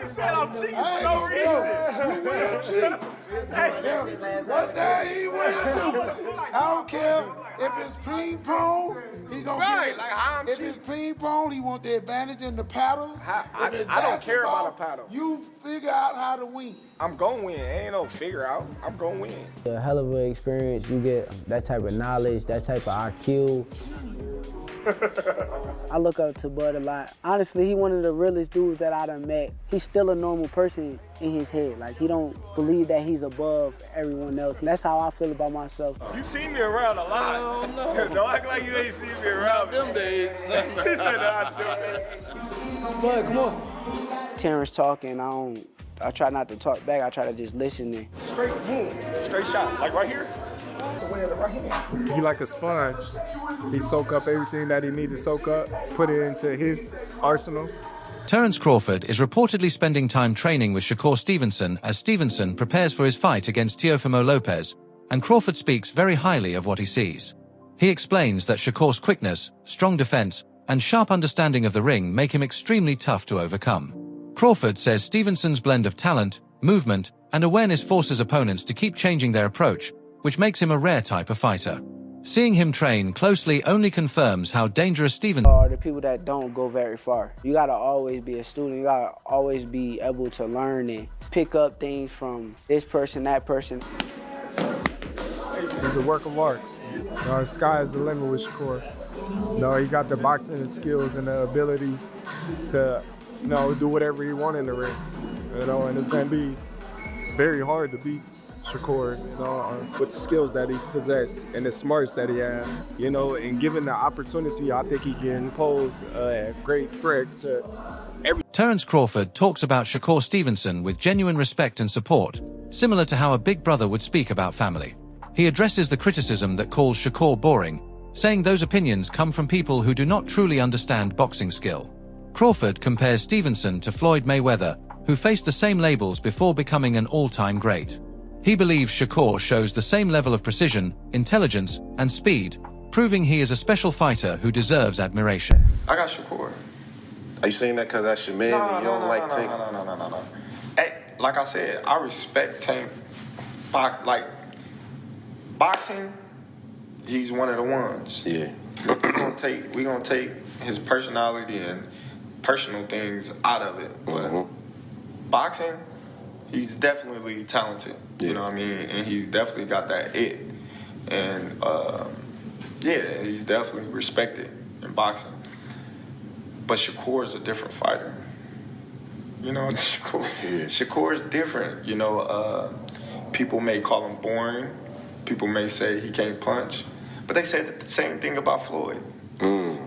you said I'm cheating for no reason. You will cheat. One day he will do. I don't care if it's ping pong, he gonna Right, get it. like how I'm If cheating. it's ping pong, he want the advantage in the paddles. I don't care about a paddle. You figure out how to win. I'm gonna win. Ain't no figure out. I'm gonna win. A hell of an experience. You get that type of knowledge, that type of IQ. I look up to Bud a lot. Honestly, he one of the realest dudes that I done met. He's still a normal person in his head. Like, he don't believe that he's above everyone else. That's how I feel about myself. You see me around a lot. Don't act like you ain't seen me around them days. He said that I Bud, come on. Terence talking, I try not to talk back. I try to just listen and straight boom, straight shot, like right here. He like a sponge. He soak up everything that he need to soak up, put it into his arsenal. Terence Crawford is reportedly spending time training with Shakur Stevenson as Stevenson prepares for his fight against Teofimo Lopez, and Crawford speaks very highly of what he sees. He explains that Shakur's quickness, strong defense, and sharp understanding of the ring make him extremely tough to overcome. Crawford says Stevenson's blend of talent, movement, and awareness forces opponents to keep changing their approach, which makes him a rare type of fighter. Seeing him train closely only confirms how dangerous Stevenson are the people that don't go very far. You gotta always be a student. You gotta always be able to learn and pick up things from this person, that person. He's a work of art. The sky is the limit with Shakur. He got the boxing skills and the ability to, do whatever he wants in the ring. And it's gonna be very hard to beat Shakur, with the skills that he possesses and the smarts that he has, and given the opportunity, I think he can pose a great threat to every. Terence Crawford talks about Shakur Stevenson with genuine respect and support, similar to how a big brother would speak about family. He addresses the criticism that calls Shakur boring, saying those opinions come from people who do not truly understand boxing skill. Crawford compares Stevenson to Floyd Mayweather, who faced the same labels before becoming an all-time great. He believes Shakur shows the same level of precision, intelligence, and speed, proving he is a special fighter who deserves admiration. I got Shakur. Are you saying that because that's your man and you don't like Tank? No. Hey, like I said, I respect Tank. Like, boxing, he's one of the ones. Yeah. we gonna take his personality and personal things out of it. But boxing, he's definitely talented. You know what I mean? And he's definitely got that it. And he's definitely respected in boxing. But Shakur's a different fighter. Shakur's different. People may call him boring. People may say he can't punch. But they say the same thing about Floyd.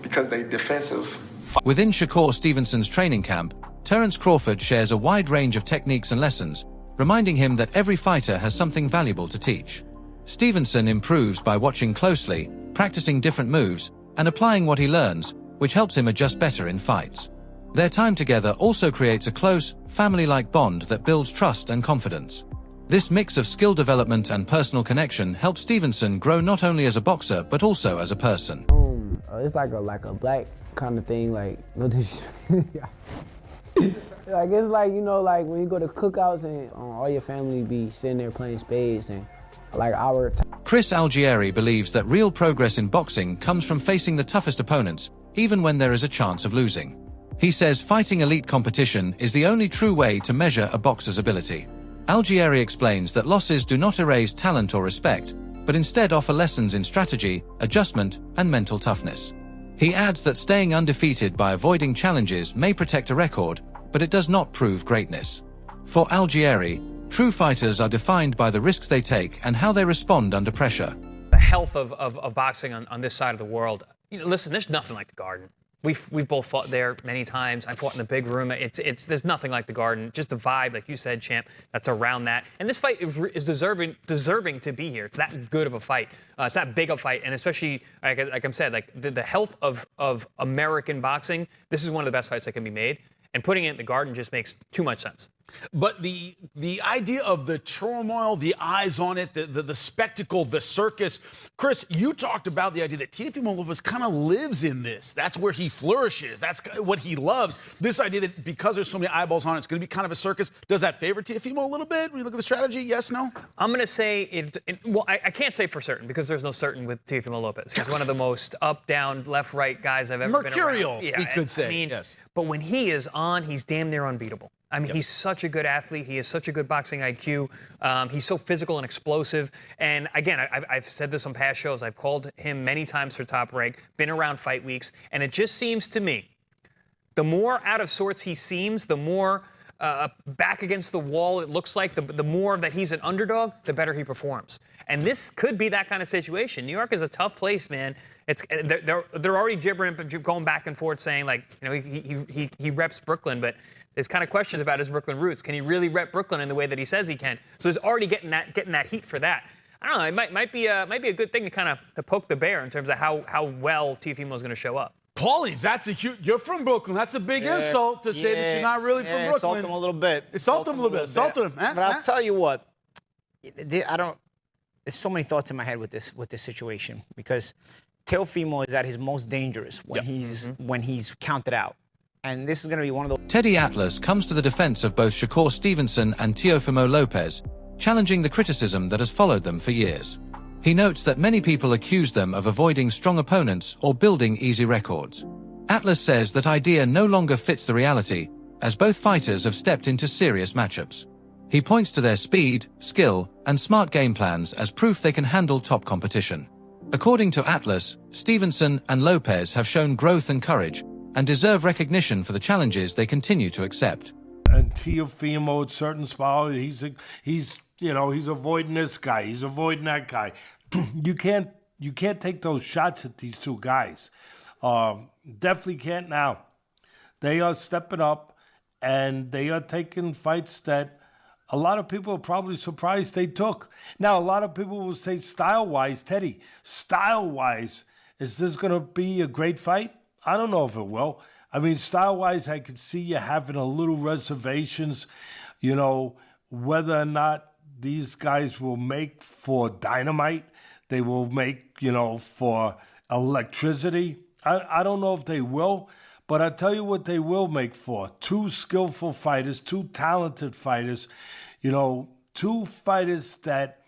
Because they defensive. Within Shakur Stevenson's training camp, Terence Crawford shares a wide range of techniques and lessons, reminding him that every fighter has something valuable to teach. Stevenson improves by watching closely, practicing different moves, and applying what he learns, which helps him adjust better in fights. Their time together also creates a close, family-like bond that builds trust and confidence. This mix of skill development and personal connection helps Stevenson grow not only as a boxer, but also as a person. It's like a black kind of thing, like, no disrespect. Like, it's like, like when you go to cookouts and all your family be sitting there playing spades and like our... Chris Algieri believes that real progress in boxing comes from facing the toughest opponents, even when there is a chance of losing. He says fighting elite competition is the only true way to measure a boxer's ability. Algieri explains that losses do not erase talent or respect, but instead offer lessons in strategy, adjustment, and mental toughness. He adds that staying undefeated by avoiding challenges may protect a record, but it does not prove greatness. For Algieri, true fighters are defined by the risks they take and how they respond under pressure. The health of boxing on this side of the world. Listen, there's nothing like the Garden. We've both fought there many times. I fought in the big room. There's nothing like the Garden. Just the vibe, like you said, champ, that's around that. And this fight is deserving to be here. It's that good of a fight. It's that big a fight, and especially like I said, like the health of American boxing. This is one of the best fights that can be made. And putting it in the Garden just makes too much sense. But the idea of the turmoil, the eyes on it, the spectacle, the circus. Chris, you talked about the idea that Teofimo Lopez kind of lives in this. That's where he flourishes. That's what he loves. This idea that because there's so many eyeballs on it, it's going to be kind of a circus. Does that favor Teofimo a little bit when you look at the strategy? Yes, no? I'm going to say well, I can't say for certain because there's no certain with Teofimo Lopez. He's one of the most up, down, left, right guys I've ever been around. Mercurial, we could say. I mean, yes. But when he is on, he's damn near unbeatable. I mean, he's such a good athlete. He has such a good boxing IQ. He's so physical and explosive. And again, I've said this on past shows. I've called him many times for Top Rank, been around fight weeks. And it just seems to me, the more out of sorts he seems, the more back against the wall it looks like, the more that he's an underdog, the better he performs. And this could be that kind of situation. New York is a tough place, man. They're already gibbering, going back and forth, saying like, you know, he reps Brooklyn, but there's kind of questions about his Brooklyn roots. Can he really rep Brooklyn in the way that he says he can? So he's already getting that heat for that. I don't know. It might be a good thing to kind of to poke the bear in terms of how well Teofimo is going to show up. Paulie, that's a huge. You're from Brooklyn. That's a big insult to say that you're not really from Brooklyn. Insult him a little bit. Insult him a little bit. Insult him. But I'll tell you what. There's so many thoughts in my head with this situation because Teofimo is at his most dangerous when he's counted out. And this is going to be one of those. Teddy Atlas comes to the defense of both Shakur Stevenson and Teofimo Lopez, challenging the criticism that has followed them for years. He notes that many people accuse them of avoiding strong opponents or building easy records. Atlas says that idea no longer fits the reality, as both fighters have stepped into serious matchups. He points to their speed, skill, and smart game plans as proof they can handle top competition. According to Atlas, Stevenson and Lopez have shown growth and courage, and deserve recognition for the challenges they continue to accept. And Teofimo at certain spots, he's avoiding this guy, he's avoiding that guy. You can't take those shots at these two guys. Definitely can't now. They are stepping up, and they are taking fights that a lot of people are probably surprised they took. Now, a lot of people will say style-wise, Teddy, style-wise, is this going to be a great fight? I don't know if it will. I mean, style-wise, I could see you having a little reservations, you know, whether or not these guys will make for dynamite. They will make, you know, for electricity. I don't know if they will, but I'll tell you what they will make for. Two skillful fighters, two talented fighters, you know, two fighters that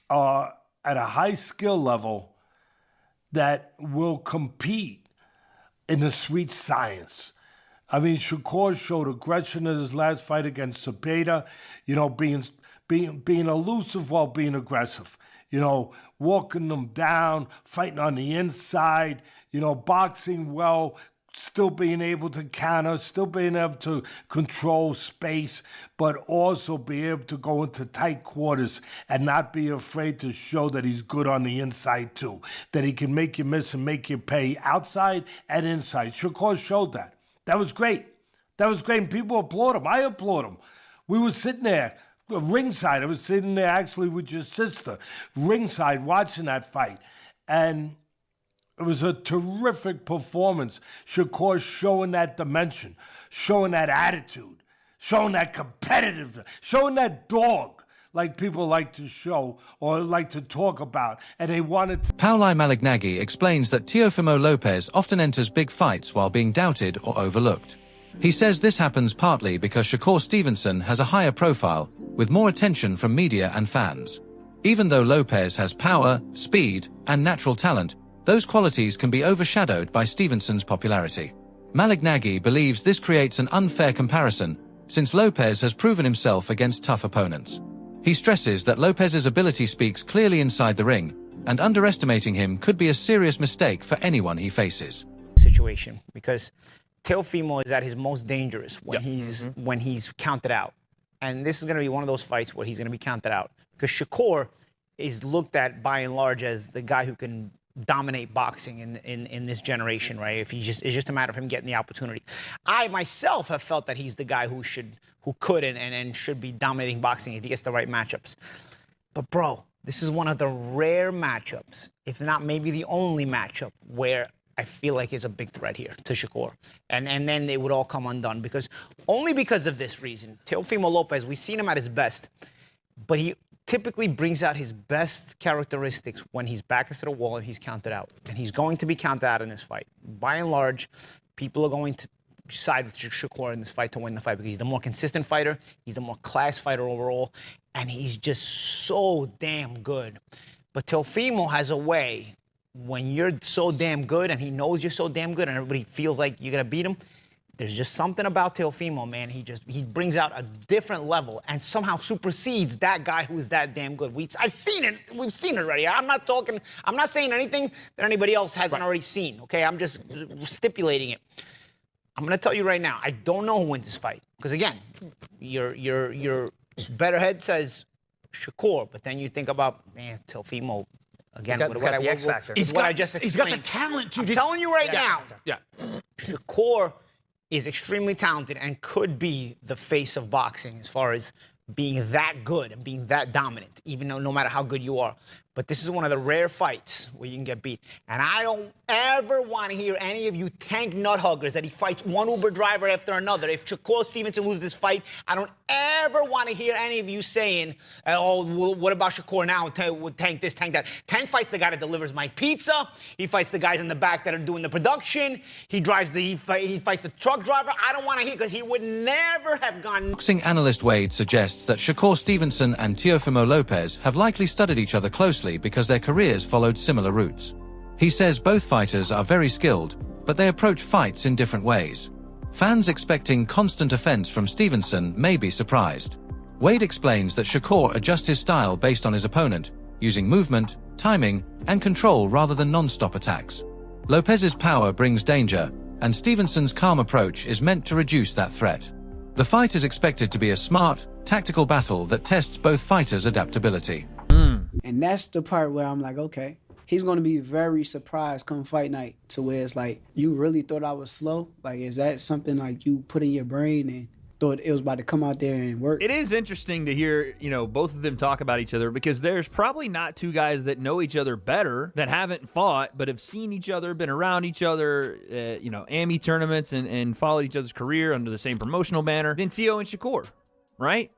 are at a high skill level that will compete in the sweet science. I mean, Shakur showed aggression in his last fight against Cepeda, you know, being elusive while being aggressive, you know, walking them down, fighting on the inside, you know, boxing well, still being able to counter, still being able to control space, but also be able to go into tight quarters and not be afraid to show that he's good on the inside too, that he can make you miss and make you pay outside and inside. Shakur showed that. That was great. That was great, and people applaud him. I applaud him. We were sitting there ringside. I was sitting there actually with your sister, ringside, watching that fight, and it was a terrific performance. Shakur showing that dimension, showing that attitude, showing that competitiveness, showing that dog like people like to show or like to talk about, and they wanted to. Pauli Malignaggi explains that Teofimo Lopez often enters big fights while being doubted or overlooked. He says this happens partly because Shakur Stevenson has a higher profile, with more attention from media and fans. Even though Lopez has power, speed, and natural talent, those qualities can be overshadowed by Stevenson's popularity. Malignaggi believes this creates an unfair comparison, since Lopez has proven himself against tough opponents. He stresses that Lopez's ability speaks clearly inside the ring, and underestimating him could be a serious mistake for anyone he faces. Situation, because Teofimo is at his most dangerous when he's counted out. And this is going to be one of those fights where he's going to be counted out. Because Shakur is looked at by and large as the guy who can dominate boxing in this generation, right? It's just a matter of him getting the opportunity. I myself have felt that he's the guy who could and should be dominating boxing if he gets the right matchups. But bro, this is one of the rare matchups, if not maybe the only matchup, where I feel like is a big threat here to Shakur. And then they would all come undone only because of this reason. Teofimo Lopez, we've seen him at his best, but he typically brings out his best characteristics when he's back against the wall and he's counted out. And he's going to be counted out in this fight. By and large, people are going to side with Shakur in this fight to win the fight because he's the more consistent fighter, he's the more class fighter overall, and he's just so damn good. But Teofimo has a way, when you're so damn good and he knows you're so damn good and everybody feels like you're going to beat him, there's just something about Teofimo, man. He brings out a different level and somehow supersedes that guy who is that damn good. I've seen it. We've seen it already. I'm not saying anything that anybody else hasn't already seen, okay? I'm just stipulating it. I'm going to tell you right now, I don't know who wins this fight. Because, again, your better head says Shakur, but then you think about, man, Teofimo, again, He's got the X factor. What I just explained. He's got the talent to I'm telling you right now. Yeah. Shakur is extremely talented and could be the face of boxing as far as being that good and being that dominant, even though no matter how good you are. But this is one of the rare fights where you can get beat. And I don't ever want to hear any of you tank nut huggers that he fights one Uber driver after another. If Shakur Stevenson loses this fight, I don't ever want to hear any of you saying, oh, well, what about Shakur now? Tank this, tank that. Tank fights the guy that delivers my pizza. He fights the guys in the back that are doing the production. He fights the truck driver. I don't want to hear because he would never have gone. Boxing analyst Wade suggests that Shakur Stevenson and Teofimo Lopez have likely studied each other closely because their careers followed similar routes. He says both fighters are very skilled, but they approach fights in different ways. Fans expecting constant offense from Stevenson may be surprised. Wade explains that Shakur adjusts his style based on his opponent, using movement, timing, and control rather than non-stop attacks. Lopez's power brings danger, and Stevenson's calm approach is meant to reduce that threat. The fight is expected to be a smart, tactical battle that tests both fighters' adaptability. And that's the part where I'm like, okay, he's going to be very surprised come fight night to where it's like, you really thought I was slow? Like, is that something like you put in your brain and thought it was about to come out there and work? It is interesting to hear, both of them talk about each other because there's probably not two guys that know each other better, that haven't fought, but have seen each other, been around each other, AMI tournaments and followed each other's career under the same promotional banner than Teo and Shakur, right?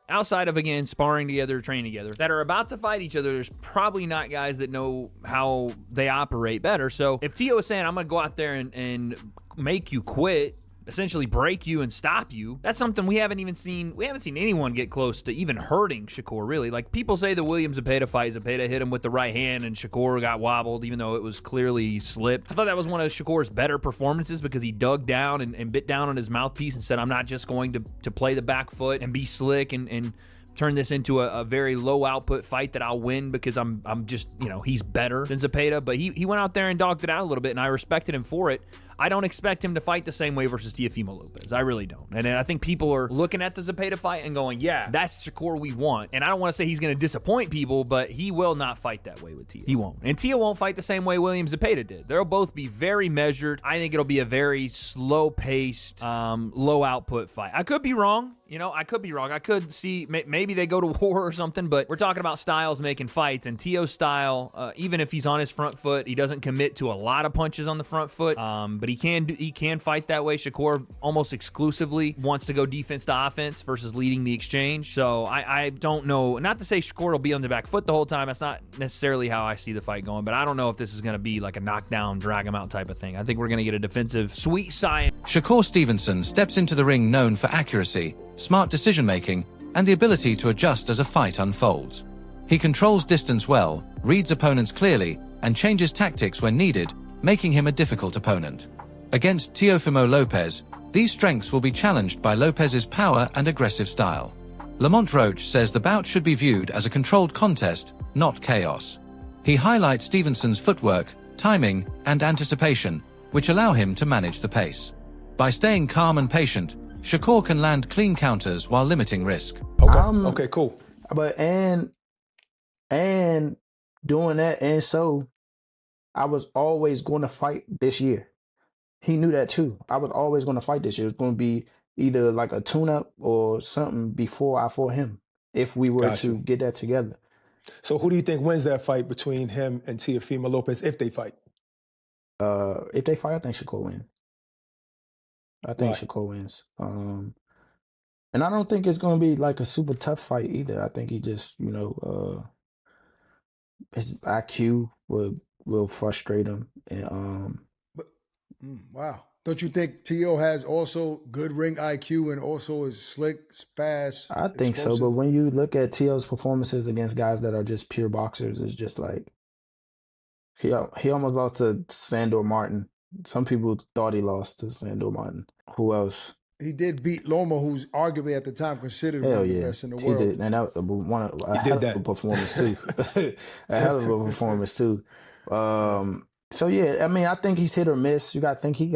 Outside of, again, sparring together, training together, that are about to fight each other, there's probably not guys that know how they operate better. So if Teo is saying, I'm going to go out there and make you quit, essentially break you and stop you, that's something we haven't seen anyone get close to even hurting Shakur, really. Like, people say the Williams-Zepeda fight, Zepeda hit him with the right hand and Shakur got wobbled, even though it was clearly slipped. I thought that was one of Shakur's better performances because he dug down and bit down on his mouthpiece and said, I'm not just going to play the back foot and be slick and turn this into a very low output fight that I'll win because I'm just, he's better than Zepeda. But he went out there and dogged it out a little bit, and I respected him for it. I don't expect him to fight the same way versus Teofimo Lopez. I really don't. And I think people are looking at the Zepeda fight and going, yeah, that's Shakur we want. And I don't want to say he's going to disappoint people, but he will not fight that way with Teo. He won't. And Teo won't fight the same way Williams Zepeda did. They'll both be very measured. I think it'll be a very slow-paced, low-output fight. I could be wrong. I could be wrong. I could see maybe they go to war or something, but we're talking about styles making fights, and Teo's style, even if he's on his front foot, he doesn't commit to a lot of punches on the front foot, but he can fight that way. Shakur almost exclusively wants to go defense to offense versus leading the exchange. So I don't know. Not to say Shakur will be on the back foot the whole time. That's not necessarily how I see the fight going, but I don't know if this is going to be like a knockdown, drag him out type of thing. I think we're going to get a defensive, sweet science. Shakur Stevenson steps into the ring known for accuracy, smart decision-making, and the ability to adjust as a fight unfolds. He controls distance well, reads opponents clearly, and changes tactics when needed, making him a difficult opponent. Against Teofimo Lopez, these strengths will be challenged by Lopez's power and aggressive style. Lamont Roach says the bout should be viewed as a controlled contest, not chaos. He highlights Stevenson's footwork, timing, and anticipation, which allow him to manage the pace. By staying calm and patient, Shakur can land clean counters while limiting risk. Okay, cool. But and doing that, and so I was always going to fight this year. He knew that too. I was always going to fight this year. It was going to be either like a tune-up or something before I fought him, if we were to get that together. So who do you think wins that fight between him and Teofimo Lopez if they fight? If they fight, I think Shakur wins. I think Shakur wins. And I don't think it's gonna be like a super tough fight either. I think he just, his IQ will frustrate him. And Wow. Don't you think Tio has also good ring IQ and also is slick, fast? I think so, but when you look at Tio's performances against guys that are just pure boxers, it's just like he almost lost to Sandor Martin. Some people thought he lost to Sandor Martin. Who else? He did beat Loma, who's arguably at the time considered one of the best in the world. He did, and that was a hell of a performance too. A hell of a performance too. So yeah, I mean, I think he's hit or miss. You got to think he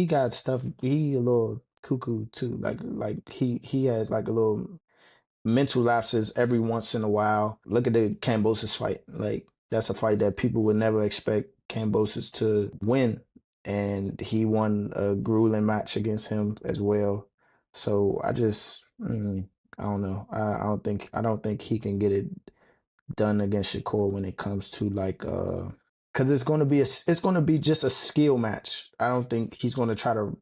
got stuff. He a little cuckoo too. Like he has like a little mental lapses every once in a while. Look at the Kambosos fight. Like that's a fight that people would never expect Kambosos to win, and he won a grueling match against him as well. So I just I don't know. I don't think he can get it done against Shakur when it comes to like because it's going to be just a skill match. I don't think he's going to try to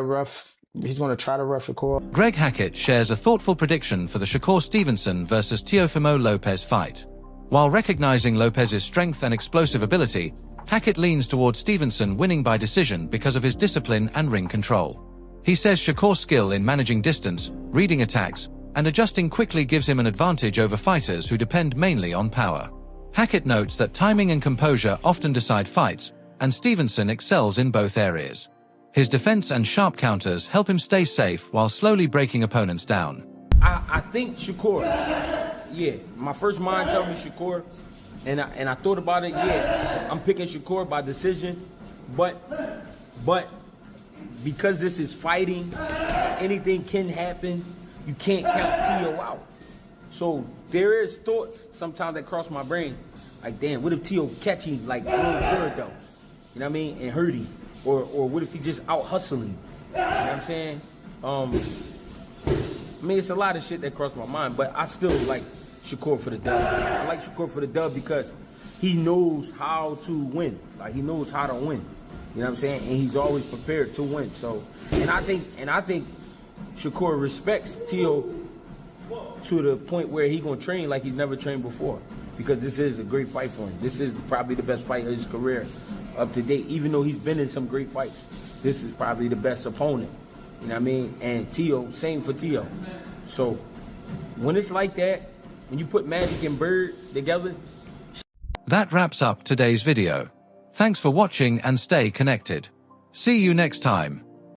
rough Shakur. Greg Hackett shares a thoughtful prediction for the Shakur Stevenson versus Teofimo Lopez fight. While recognizing Lopez's strength and explosive ability, Hackett leans towards Stevenson winning by decision because of his discipline and ring control. He says Shakur's skill in managing distance, reading attacks, and adjusting quickly gives him an advantage over fighters who depend mainly on power. Hackett notes that timing and composure often decide fights, and Stevenson excels in both areas. His defense and sharp counters help him stay safe while slowly breaking opponents down. I think Shakur. Yeah, my first mind tells me Shakur, and I thought about it. Yeah, I'm picking Shakur by decision, but because this is fighting, anything can happen. You can't count Tio out. So there is thoughts sometimes that cross my brain, like, damn, what if Tio catch him like real good though? You know what I mean? And hurt him. Or what if he just out hustling? You know what I'm saying? I mean, it's a lot of shit that crossed my mind, but I still like Shakur for the dub. I like Shakur for the dub because he knows how to win. Like, he knows how to win. You know what I'm saying? And he's always prepared to win. So, and I think Shakur respects Tio to the point where he gonna train like he's never trained before, because this is a great fight for him. This is probably the best fight of his career up to date. Even though he's been in some great fights, this is probably the best opponent. You know what I mean? And Tio, same for Tio. So when it's like that, when you put Magic and Bird together. That wraps up today's video. Thanks for watching and stay connected. See you next time.